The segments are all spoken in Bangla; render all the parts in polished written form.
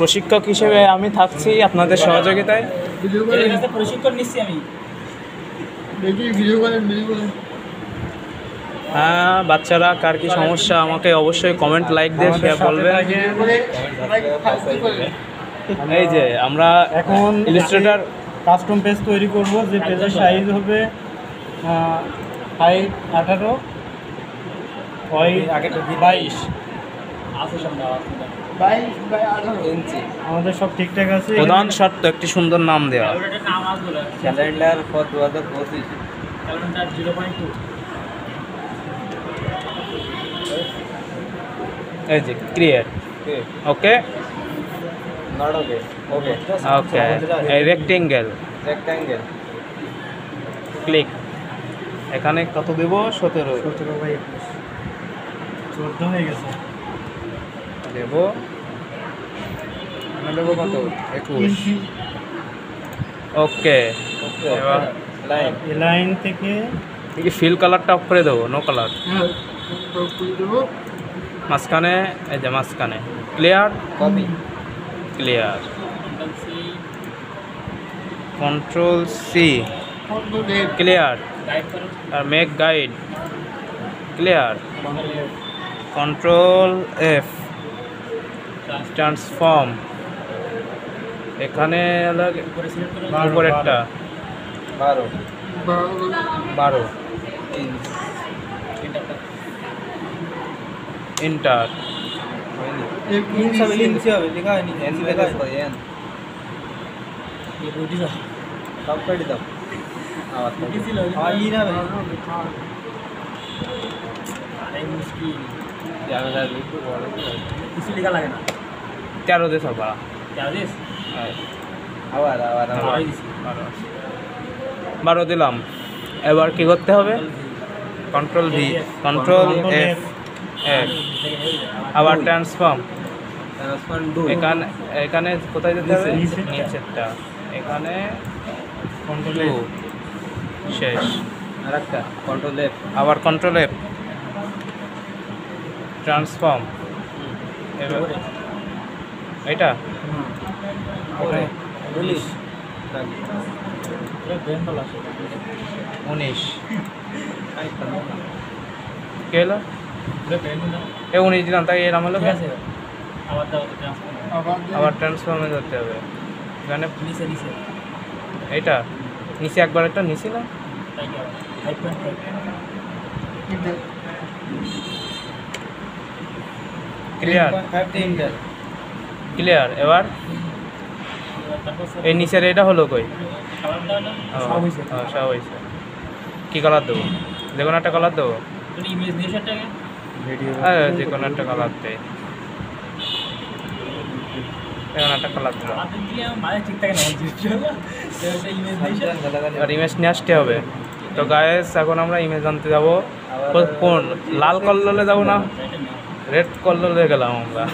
প্রশিক্ষক হিসেবে আমি থাকছি আপনাদের সহযোগিতায়। প্রশিক্ষণ নিচ্ছি আমি। হ্যাঁ, বাচ্চারা কার কি সমস্যা আমাকে অবশ্যই কমেন্ট লাইক দিয়ে শেয়ার বলবেন। এই যে আমরা এখন ইলাস্ট্রেটর কাস্টম পেজ তৈরি করব, যে পেজের সাইজ হবে 18 22 ইঞ্চি। আমাদের সব ঠিকঠাক আছে। প্রধান শর্ত একটি সুন্দর নাম দেওয়া। Calendar for 2025। ক্যালেন্ডার 0.2। এই যে ক্রিয়েট। Okay not okay. ওকে ওকে এই রেক্টেঙ্গেল ক্লিক। এখানে কত দেব? 17 বাই 21 14 হয়ে গেছে। দেব দেব কত? 21। ওকে এবার এই লাইন থেকে কি ফিল কালারটা অফ করে দেবো, নো কালার। মাঝখানে এই যে মাঝখানে clear, copy clear, control C clear, আর make guide clear, control F transform. এখানে উপরেরটা 12 ইন্টার। কিছু লেখা লাগে না। 13 দিয়ে সব বাড়া। আবার 12 দিলাম। এবার কি করতে হবে? কন্ট্রোল ভি, কন্ট্রোল এফ, আবার ট্রান্সফর্ম। এখানে এখানে কোথায় যেতে হবে? নিচেরটা। এখানে কন্ট্রোল শেষ। আরেকটা কন্ট্রোল এফ, আবার কন্ট্রোল এফ ট্রান্সফর্ম। এবার এটা 19 কে হলো? 19 দিলাম, তাই এর আমল আবার ট্রান্সফর্মে যেতে হবে। এখানে এইটা নিচে একবার একটা নিচে না ক্লিয়ার, ক্লিয়ার। এবার এই নিচের এটা হলো কই? সব হয়েছে। কী কালার দেবো? যে কোনো একটা কালার দেবো। হ্যাঁ, যে কোনো একটা কালার দেয়। এখন একটা কালার দিলাম। আর ইমেজ নিয়ে আসতে হবে। তো গায়েস এখন আমরা ইমেজ আনতে যাবো। কোন লাল কললে যাবো না রেড কললে গেলাম আমরা।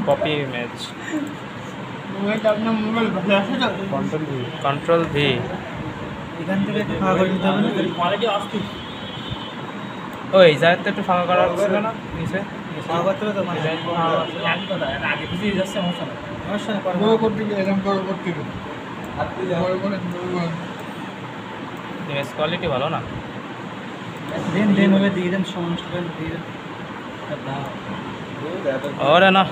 Copy image, control V. এখান থেকে ফাঁকা করে দিতে হবে না? ওই জায়গাতে একটু ফাঁকা করা ছিল না নিচে? ফাঁকা করতে হবে তো মানে ইমেজ কোয়ালিটি ভালো না। দেন হবে দিয়ে দেন, সমান দিয়ে দেন। ওরে না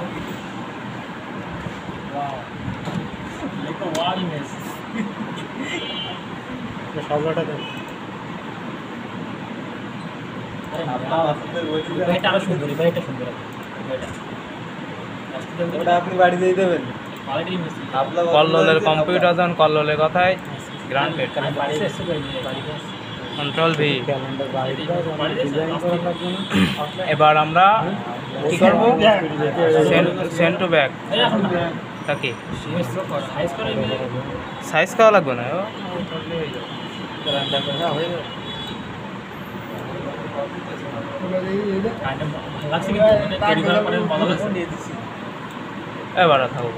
সবটা দেন। আপনি বাড়িতেই দেবেন। কল্লোলের কম্পিউটার দেন, কল্লোলের কথায় গ্রান্টেড। Control V. এবার আমরা কি করবো? Send to back. তা কি সাইজ করা লাগবে না? লাগছে কি তৈরি করার পরে মজা লাগছে এবার থাকুক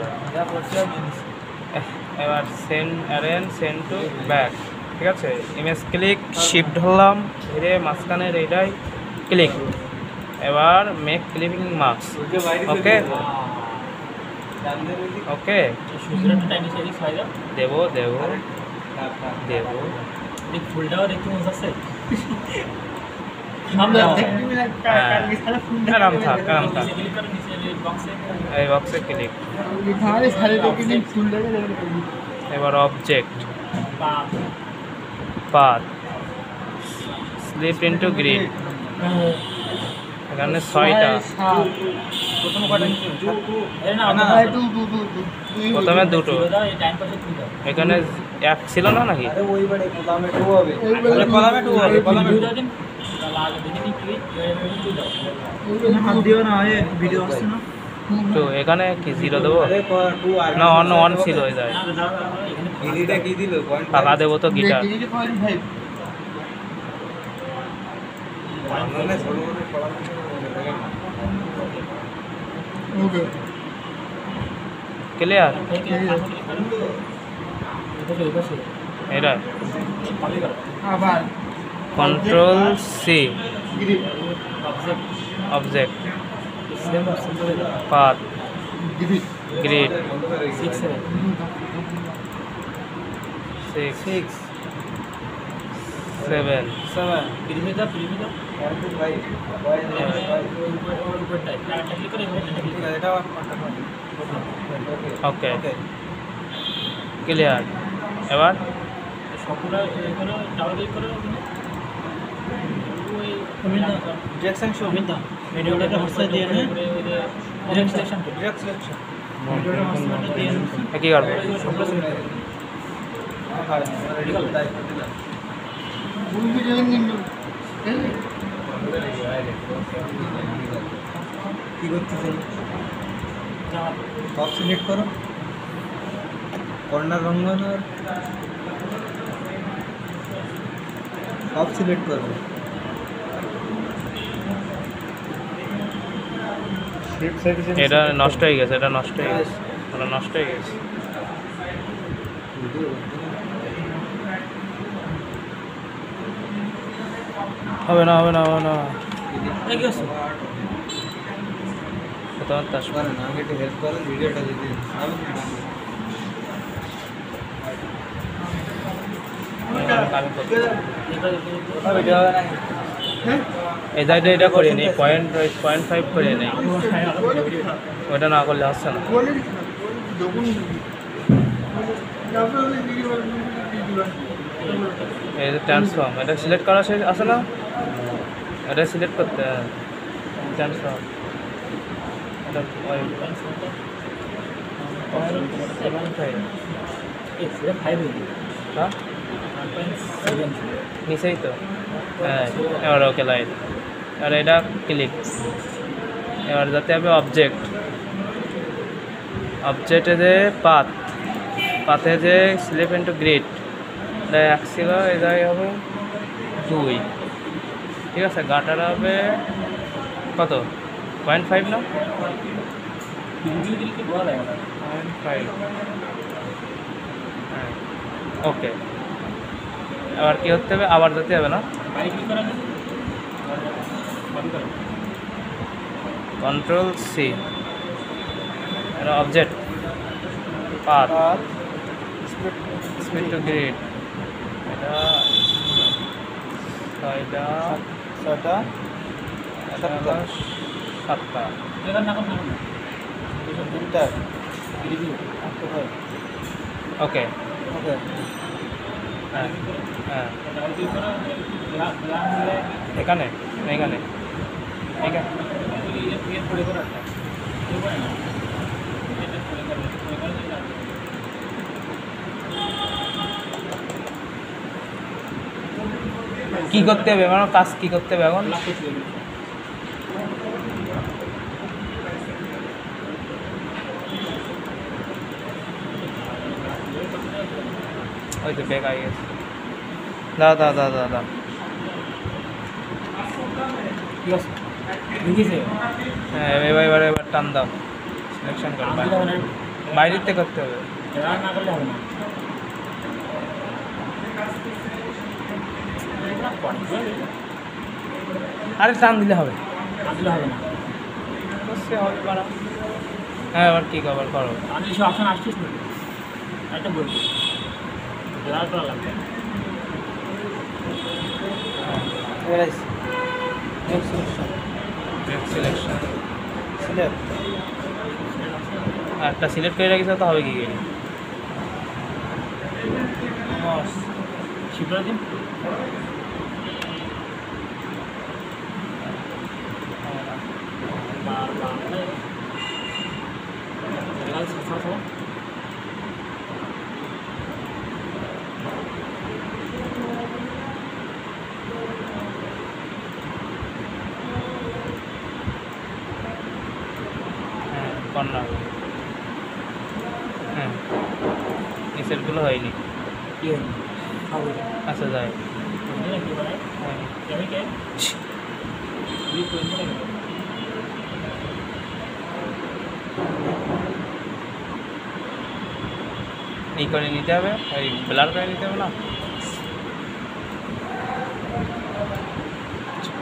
এবার send Eren send to back ঠিক আছে ইমেজ ক্লিক শিফট ধরলাম ধীরে মাঝখানের এইটাই ক্লিক এবার মেক ক্লিপিং মার্কস ওকে ওকে সুন্দর টাইম সেটিং হয় না দেবো দেবো দেবো এই ফুলটাও দেখতে মজা আছে সামনে আরাম থাক আরাম থাক ক্লিক করে নিচে এই বক্সে এই বক্সে ক্লিক এবার object path split into grid এখানে 6টা প্রথম কয়টা এই না প্রথমে দুটো এই টাইম পাসে তুই দাও এখানে এক ছিল না নাকি আরে ওই বাড়ি কলামে 2 হবে কলামে 2 হবে কলামে ভিডিও দিন লাগে দেখে নি কি তুই দাও হাত দিও না এ ভিডিও আসছে না তো এখানে কি 0 দেবো আরে 2 আর না অন্য অন ছিল হয়ে যায় গিরিটা কি দিল পয়েন্ট টাকা দেবো তো গিটার মানে ছোট ছোট কলাম ওকে ক্লিয়ার এটা আবার control C object path grid grid 6 7 6 6 7 7 প্রিমিটা 1 2 5 উপরটাই ক্লিক করে ঠিক আছে এটা ওকে ওকে ক্লিয়ার এবার সবগুলা এই করো ডাবল ক্লিক করো ওই রিঅ্যাকশন শো মিন্তা ভিডিওটাকে হচ্ছে দিয়ে নে ডিরেক্ট সেকশন তো রিঅ্যাকশন ভিডিওটা হচ্ছে দিয়ে নে কি করবো সবগুলো সিলেক্ট হ্যাঁ রেডি করো বুঝবি যদি নিন কি করতেছেন সব সিলেক্ট করো কর্নার রঙানোর সব সিলেক্ট করো এটা নষ্ট হয়ে গেছে এটা নষ্ট হয়ে গেছে এটা নষ্ট হয়ে গেছে হবে না হবে না হবে না এই কি আছে তোমার তার করেন আমাকে একটু হেল্প করেন ভিডিওটা দিতে আমি ভিডিও হবে না এই জায়গাটা এটা করে নিই 0.5 করে নেই ওটা না করলে হচ্ছে না বলে যখন এই যে ট্রান্সফর্ম এটা সিলেক্ট করা আছে না এটা সিলেক্ট করতে ট্রান্সফর্ম এটা ওই 7.5 হ্যাঁ 1.7 নিচেই তো হ্যাঁ এবার ওকে লাইট আর এটা ক্লিক এবার যাতে হবে অবজেক্ট অবজেক্টে যে পাথে যে স্লিপ ইনটু গ্রিড এটা 1 ছিল এটাই হবে 2 ঠিক আছে গাটার হবে কত 0.5 না 0.5 হ্যাঁ ওকে এবার কি হতে হবে আবার যেতে হবে না কন্ট্রোল সি এটা object path split to grid এটা 6টা 6টা 7টা এখানে না কোন 3টা রিভিউ ওকে ওকে হ্যাঁ হ্যাঁ ডাবল ক্লিক করো এখানে এখানে এখানে ক্রিয়েট করে করো কি করতে হবে আমার কাজ কি করতে হবে এখন ওই তো বেগ আগে গেছে দা কি ঠিক আছে দেখিছে হ্যাঁ এবার এবার টান দাও, সিলেকশন করো। বাইরেতে করতে হবে। এবার না করলে হবে না আরে টান দিলে হবে। আসলে হবে না সে হবে বাড়া। হ্যাঁ এবার কি আবার করো। আমি সব অপশন আসছিস না একটা বলবো জোড়া করা লাগবে সিলেকশন সিলেক্ট একটা সিলেক্ট করে রাখিস তো হবে কি গেলি। শিপরা দিন হ্যাঁ কর্নার। হ্যাঁ নিচেরগুলো হয়নি। কি হয়নি হবে আচ্ছা যায় কি বলে হয়নি। আমি কে দুই পয়েন্ট লাগে এই করে নিতে হবে, ওই ব্লার করে নিতে হবে না।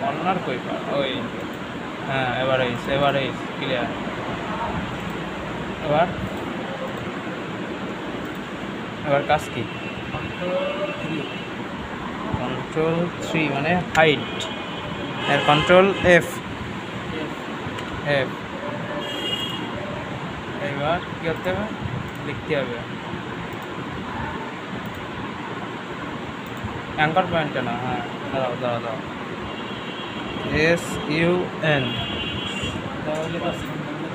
কর্নার কই পার ওই। হ্যাঁ এবার এই ক্লিয়ার। এবার কাজ কি? কন্ট্রোল 3 মানে হাইট, এর কন্ট্রোল এফ। এবার কি করতে হবে? লিখতে হবে অ্যাঙ্কার পয়েন্টটা না। হ্যাঁ দাঁড়াও SUN তাহলে তো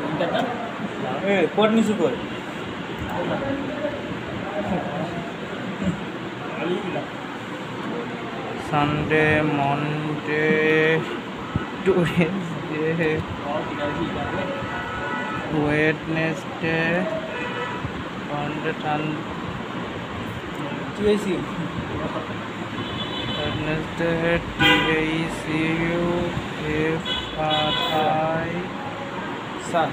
ইন্টারটা কোড নিচু করে Sunday Monday Tuesday Wednesday Monday TIC Wednesday TACUFRI সান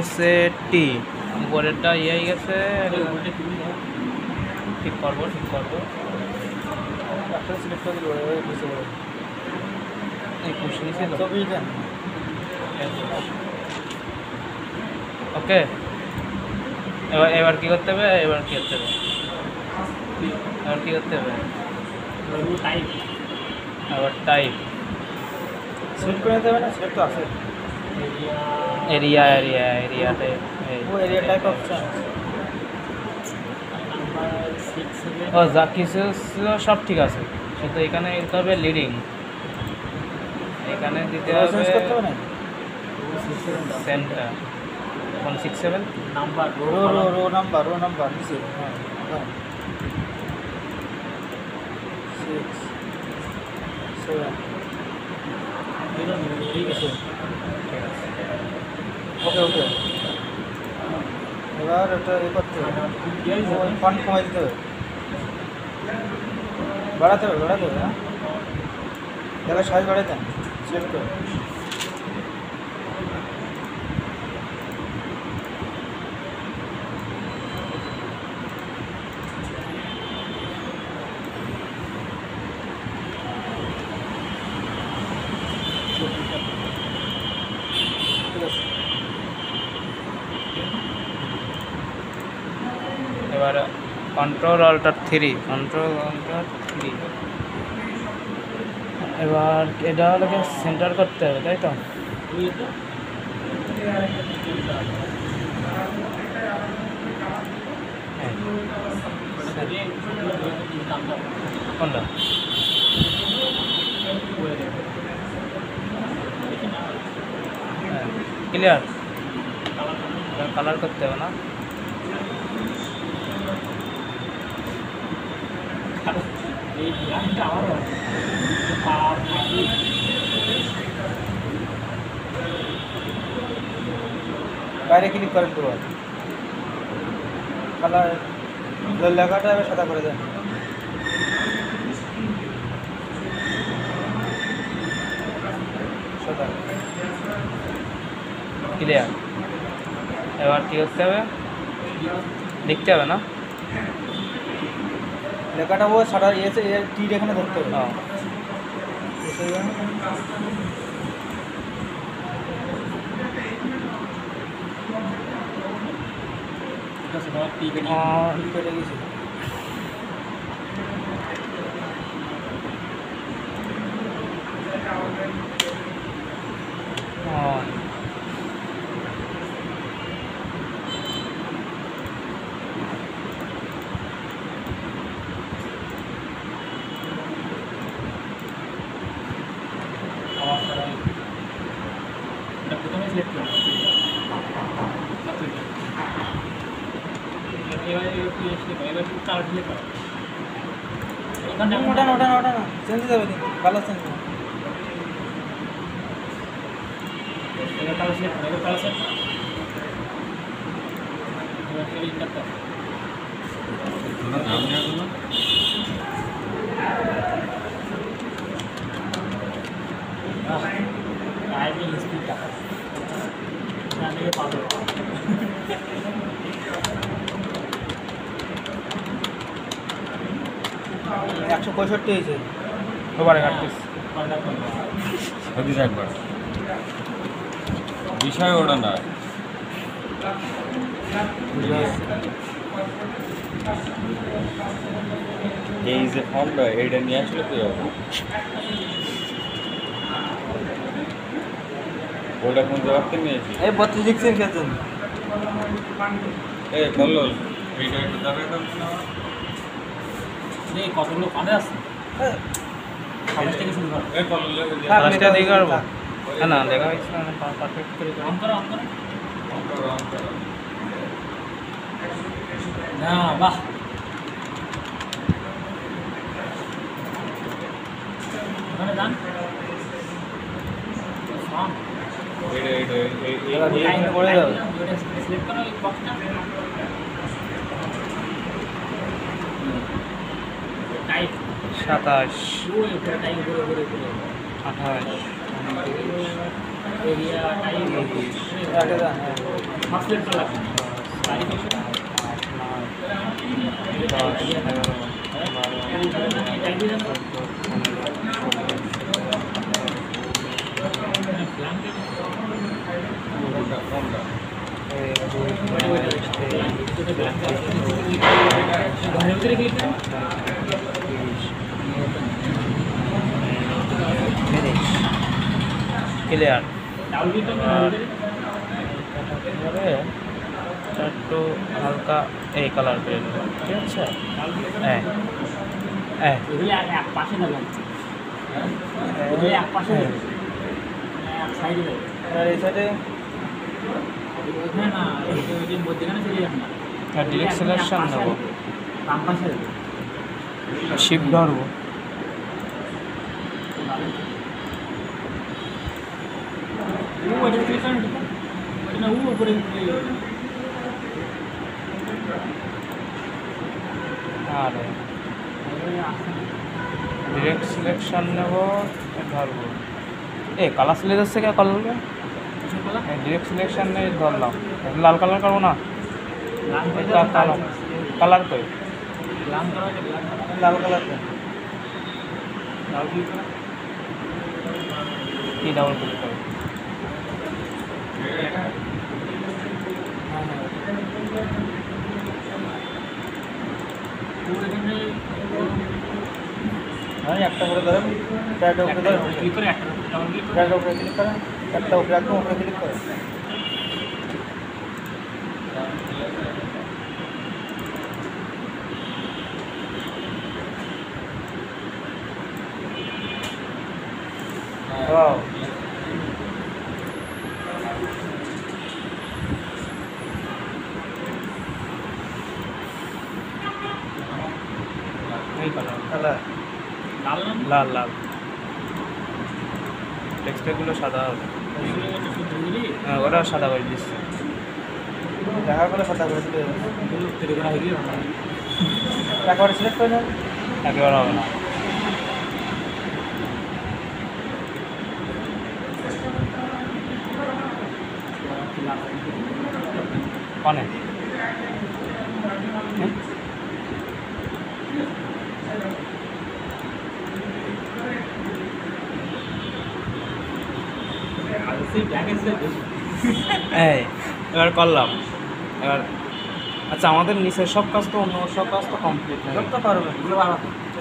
SAT। উপরেরটা ইয়ে গেছে, ঠিক করবো একটা সিলেক্ট করে দিল ওই বুঝতে পারো এই কোশ্চেন ছিল। ছবি দেন ওকে এবার কি করতে হবে? এবার কি করতে হবে? টাইপ আবার টাইপ সিলেক্ট করে নিতে হবে না সিলেক্ট তো আছে এরিয়াতে ও এরিয়া টাইপ অপশন ও যা কিছু ছিল সব ঠিক আছে, শুধু এখানে দিতে হবে লিডিং। এখানে দিতে হবে চেঞ্জ করতে হবে না সেন্টার 167 নাম্বার রো নাম্বার নিচে হ্যাঁ 6 7 ঠিক আছে ঠিক আছে। ওকে এবার এটা করতে হবে ফন্ট কমাই দিতে হবে বাড়াতে হবে হ্যাঁ এবার সাইজ বাড়াই দেন সিলেক্ট করে এবার কন্ট্রোল অল্টার 3 এবার এটা হলো সেন্টার করতে হবে, তাই তো? কোনটা? ক্লিয়ার। কালার করতে হবে না? বাইরে ক্লিক করেন পুরো কালার লেখাটা এবার সাদা করে দেন ক্লিয়ার। এবার কী করতে হবে, লিখতে হবে না? লেখাটা ও সারা এসে টির এখানে ধরতে হবে। হ্যাঁ। ঠিক আছে, তোমার টি কেটে টি কেটে গেছে। এটা প্রথমে সিলেক্ট করো। এবারে এবার কালার সিলেক্ট করো। এখানে ওটা না ওটা না ওটা না চেঞ্জ যাবে কিন্তু কালার চেঞ্জ হবে। এবার কালার সিলেক্ট করো। এবার কালার সিলেক্ট করো। এবার ফের ইন্টার করো। টাইপিং স্পিডটা জানলে পাবে। 165 হয়েছে। ওবারে কাটতিস। সদিস একবার বিষয় ওটা না, এই যে ফর্মটা এইটা নিয়ে আসলে কি হবে? ওটা কোন জায়গা থেকে নিয়েছি? এই 32 লিখছেন কেন? এই বললো এইটা একটু দাঁড়ায় দাও না। এই কতগুলো পানে আছে? 25 থেকে শুরু করো। এই বললো ফার্স্টে দিয়ে করবো না, দেখা হয়েছে না, পারফেক্ট করে করো। অন করো, অন করো। না, বাহ। ওখানে যান। ফর্ম। এবার ডিজাইন করে দাও। সিলেক্ট করো এই বক্সটা। টাইপ 27, ওই উপরে টাইপ উপরে উপরে উপরে 28, এরিয়া টাইপ একটা দাও। সব সিলেক্ট করা লাগবে। তারিখ এসে 10, 11, 12, এই টাইপ দিয়ে দাও। 30, ক্লিয়ার। একটু হালকা এই কালার করে নেবো, ঠিক আছে? হ্যাঁ হ্যাঁ, এক পাশে দেবেন, এক পাশে দেবেন, এক সাইডে দেবেন। আর এই সাইডে ওইখানে না, ওই যে মধ্যখানে চলে যাবেন না। ডিরেক্ট সিলেকশন নেবো, বাম পাশে দেবেন। শিফট ধরবো। ওইটা ক্লিক করেন, ওইটা না উপরে আর ডিরেক্ট সিলেকশন নেবো, ধরবো। কালার সিলে যাচ্ছে কে কালারকে? ডিরেক্ট সিলেকশন নেই, ধরলাম। লাল কালার করবো না, কালার কই? লাল কালার, লাল কালার দেন। লাল ক্লিক করেন। কি ডাবল ক্লিক করবো? হ্যাঁ একটা করে ধরেন, চারটা উপরে ধরেন, ক্লিক করে একটা ডাবল ক্লিক করে চারটা উপরে ক্লিক করেন, একটা উপরে একদম উপরে ক্লিক করেন। Wow. এই কালার, কালার লাল না লাল লাল। টেক্সটারগুলো সাদা হবে। হ্যাঁ, ওটা সাদা করে দিচ্ছে। দেখা করে সাদা করে দিলে তৈরি করা হয়ে গেল। একবারে সিলেক্ট করে নেন। একেবারে হবে না। কনে হ্যাঁ? আর সেই ব্যাগের সে বেশি এই এবার করলাম এবার আচ্ছা আমাদের নিচের সব কাজ তো অন্য সব কাজ তো কমপ্লিট সব তো পারবে এগুলো বাড়া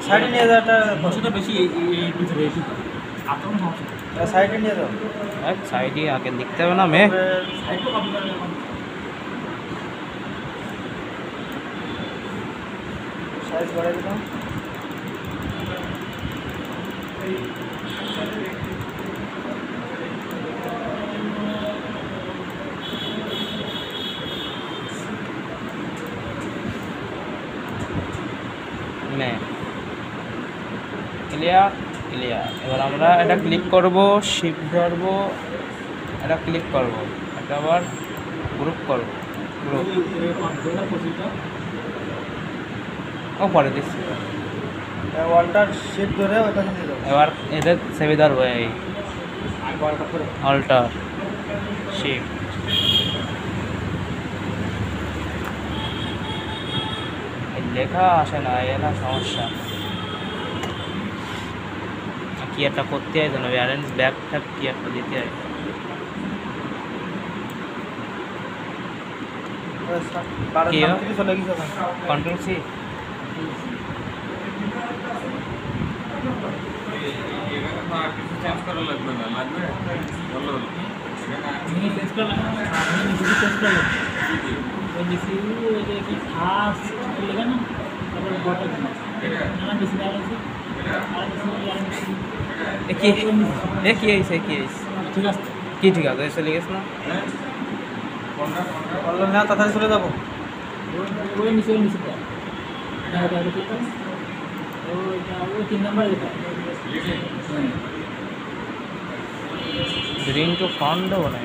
সাইডে নিয়ে যাও একটা বছরটা বেশি এই ভিতরে এসে আর কোনো সমস্যা নেই সাইডে নিয়ে যাও এক সাইডে আগে লিখতে হবে না মে সাইডটা কপি করে এখন সাইজ বাড়াই দিলাম মে ক্লিয়ার ক্লিয়ার এবার আমরা এটা ক্লিক করব শিফট ধরবো এটা ক্লিক করব এটা আবার গ্রুপ করব গ্রুপ ও পরে দিচ্ছি ওয়ালটার শেপ ধরে ওটা নিয়ে যাও এবার এদের সেভে ধরবো এই আর বড়টা করে অল্টার শিফট লেখা আসে না এ না সমস্যা কি একটা করতে হয় যেন অ্যারেঞ্জ ব্যাক ট্যাক কি একটা দিতে হয় কি হয়? চলে গেছে কন্ট্রোল সি এখানে তো আর কিছু চেঞ্জ করা লাগবে না লাগবে বলো এখানে মিনি চেঞ্জ করে আমি নিজে চেঞ্জ করে ওই ডিসিউ ওই যে কি খাস লেখা না তারপরে বটন না ডিসিউ আছে আর ডিসিউ কি হয়েছে কি হয়েছে ঠিক আছে কি ঠিক আছে চলে গেছে না বললাম না তাড়াতাড়ি চলে যাবো ওই নিচে দেয় দেখা যায় ঠিক আছে ওইটা ওই 3 নাম্বার যেটা রিং টু ফ্রন্ট দেবো না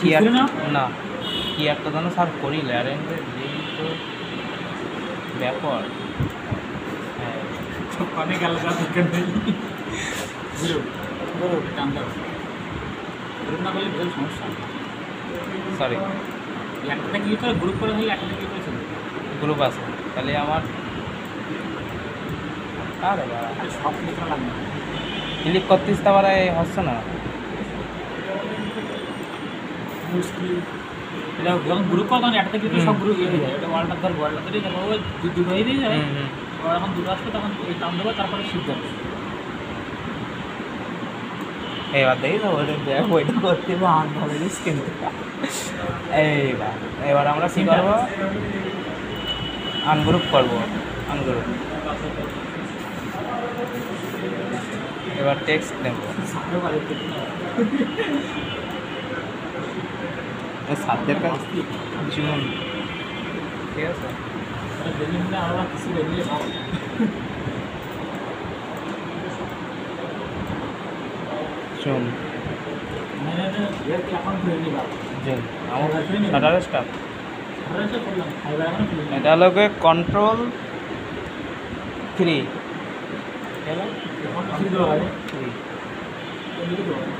কি আর না কি একটা যেন স্যার করিলে অ্যারেঞ্জ রিং টু ব্যাকওয়ার্ড হ্যাঁ কনে গেল যা দরকার নেই জিরো টান দাও গ্রুপ না করলে বেশ সমস্যা সরি একটা ক্লিক করে গ্রুপ করে হলে একটা ক্লিক করে চলবে গ্রুপ আছে তাহলে আমার আরে বাবা আর সব ক্লিক করা লাগবে না ক্লিক করতেছ তো আবার হচ্ছে না মুশকিল এটা যখন গ্রুপ করা তখন একটা ক্লিক করে সব গ্রুপ হয়ে যায় এটা ওয়ালটা ধর ওয়ালটা ধরে যখন ওই দুটো হয়ে দিয়ে যায় আর যখন দুটো আসবে তখন এই টান দেবো তারপরে শিফট দেবো এবার দেখি তো ওইটা ব্যাক ওইটা করতে হবে ভালো কিন্তু এইবার এবার আমরা কী করবো আনগ্রুপ করবো আনগ্রুপ এবার টেক্সট নেব সামনে বাড়ি থেকে সাধ্যের কাজ জীবন ঠিক আছে এটা বেরিয়ে নিলে আরও কিছু বেরিয়ে ভালো শোন মানে এটা এখন খুলে নিবা জোন আমার শাটারের স্টাফ আমরা এটা করলাম ফাইবার এখন খুলে নিলাম এটা হলো কন্ট্রোল 3 এখন খুলে দেওয়া হবে 3 এদিকে দেওয়া হবে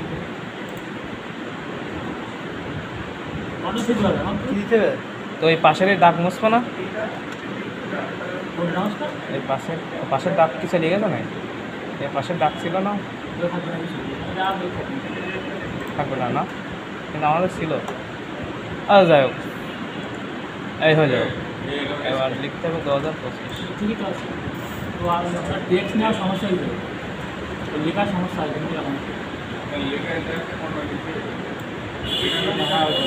অনেক খুলে দেওয়া হবে কি দিতে হবে তো এই পাশের এই দাগ মুছবো না কোন নমস্কার এই পাশের দাগ কি চলে গেছে না এই পাশের দাগ ছিল না এটা থাকবে না কিছু এটা আর থাকবে না থাকবে না না কিন্তু আমাদের ছিল আচ্ছা যাই হোক এই হয়ে যাবে এবার লিখতে হবে 2025 ঠিকই তো আছে তো আর আপনার টেক্সট নেওয়ার সমস্যা হয়ে যাবে তো লেখার সমস্যা হয় কিন্তু এখন দেখা হবে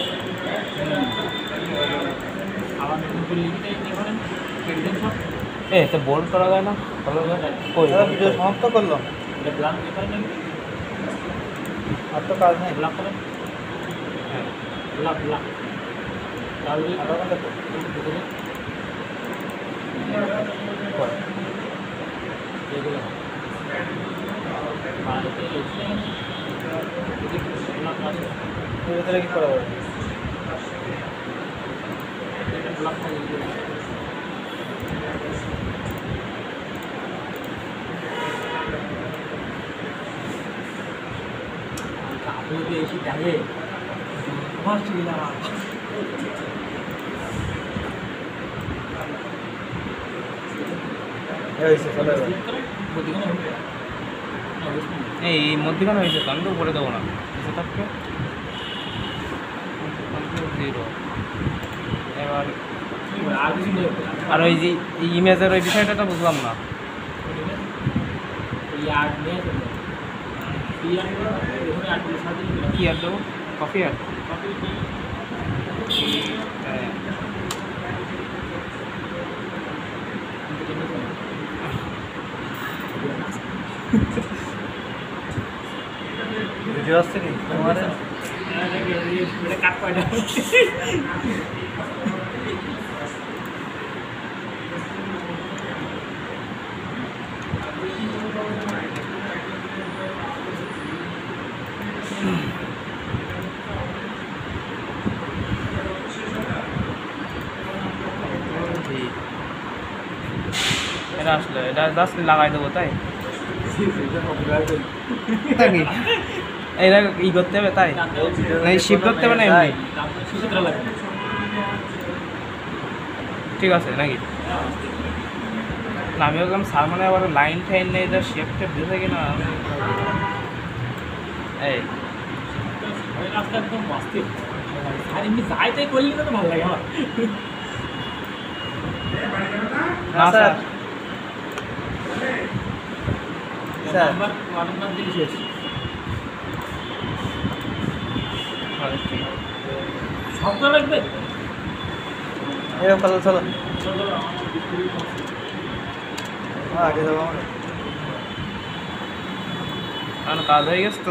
আবার নতুন করে লিখতে নিয়ে করেন কেটে সব তো বোল্ড করা যায় না ভালো কই দাদা ভিডিও সমাপ্ত করলাম এটা ব্লাঙ্ক পেপার নেই আর তো কাজ নেই ব্লাঙ্ক করেন হ্যাঁ ব্লাঙ্ক ব্লাঙ্ক তাহলে আধা ঘন্টা তো। ভিতরে এগুলো বাড়িতে লিখলে যদি ব্লাঙ্ক আছে এর ভিতরে কি করা হবে এটা ব্লাঙ্ক হয়ে যাবে আপনি যদি এসে দেখে ফার্স্ট গেলাম এই মধ্যখানে হয়েছে তো, আমি তো উপরে দেবো না এসে থাকবে 0 এবার। আর কিছু নেই আর ওই যে ইমেজের ওই বিষয়টা তো বুঝলাম না। ইয়ার নিয়ে চলে ইয়ার এখানে আর কিছু সাথে কি আর দেবো? কফি আর ভিডিও আসছে কি তোমার? কাট কয়টা এটা আসলে এটা জাস্ট লাগাই দেবো তাই নাকি? এটা ই করতে হবে তাই নাকি শিপ করতে হবে না এমনি? ঠিক আছে নাকি? না আমি বললাম স্যার মানে আবার লাইন টাইন নেই, এটা শেপ টেপ দিতে কিনা। এই রাস্তা একদম বাস্তি আর এমনি যাই তাই করলে তো ভালো লাগে আমার না স্যার নাম্বার দিলে শেষ শব্দ লাগবে চলো চলো আগে যাবো আমরা। কাজ হয়ে গেছে তো